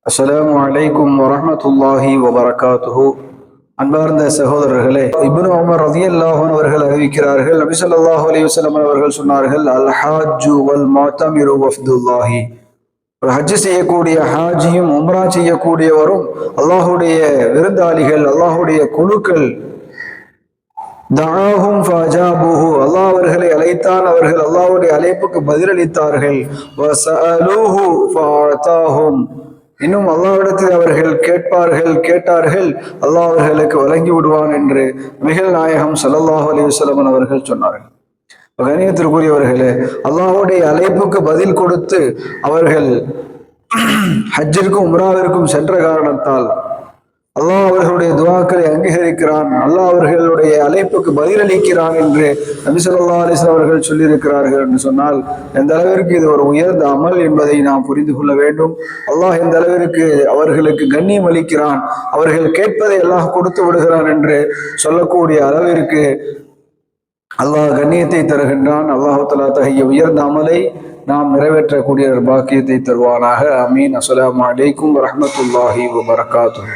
அஸ்ஸலாமு அலைக்கும் வரஹ்மத்துல்லாஹி வபரகாத்துஹு. அன்பார்ந்த சகோதரர்களே, இப்னு உமர் ரலியல்லாஹு அன்ஹு அவர்கள் அறிவிக்கிறார்கள், நபி ஸல்லல்லாஹு அலைஹி வஸல்லம் அவர்கள் சொன்னார்கள், அல் ஹாஜ்ஜு வல் முஅ்தமிரு வஃப்துல்லாஹி. ஒரு ஹஜ் செய்யக்கூடிய ஹாஜியும் உம்ரா செய்யக்கூடியவரும் அல்லாஹ்வுடைய விருந்தாளிகள், அல்லாஹ்வுடைய குழுக்கள். தஆஹும் ஃபஅஜாபுஹு, அல்லாஹ் அவர்களை அழைத்தான், அவர்கள் அல்லாஹ்வுடைய அழைப்புக்கு பதிலளித்தார்கள். வஸஅலூஹு ஃபஅதாஹும், இன்னும் அல்லாஹ்விடத்தில் அவர்கள் கேட்டார்கள், அல்லாஹ் அவர்களுக்கு வழங்கி விடுவான் என்று நபிகள் நாயகம் ஸல்லல்லாஹு அலைஹி வஸல்லம் அவர்கள் சொன்னார்கள். கண்ணியத்திற்குரியவர்களே, அல்லாஹ்வுடைய அழைப்புக்கு பதில் கொடுத்து அவர்கள் ஹஜ்ஜிற்கும் உம்ராவிற்கும் சென்ற காரணத்தால் அல்லாஹ் அவர்களுடைய துஆக்களை அங்கீகரிக்கிறான், அல்லாஹ் அவர்களுடைய அழைப்புக்கு பதிலளிக்கிறான் என்று நபி ஸல்லல்லாஹு அலைஹி வஸல்லம் அவர்கள் சொல்லியிருக்கிறார்கள் என்று சொன்னால் எந்த அளவிற்கு இது ஒரு உயர்ந்த அமல் என்பதை நாம் புரிந்து கொள்ள வேண்டும். அல்லாஹ் எந்த அளவிற்கு அவர்களுக்கு கண்ணியம் அளிக்கிறான், அவர்கள் கேட்பதை அல்லாஹ் கொடுத்து விடுகிறான் என்று சொல்லக்கூடிய அளவிற்கு அல்லாஹ் கண்ணியத்தை தருகின்றான். அல்லாஹ் தஆலா தஹிய உயர்ந்த அமலை நாம் நிறைவேற்றக்கூடிய பாக்கியத்தை தருவானாக. ஆமீன். அஸ்ஸலாமு அலைக்கும் வரஹ்மத்துல்லாஹி வபரகாத்துஹு.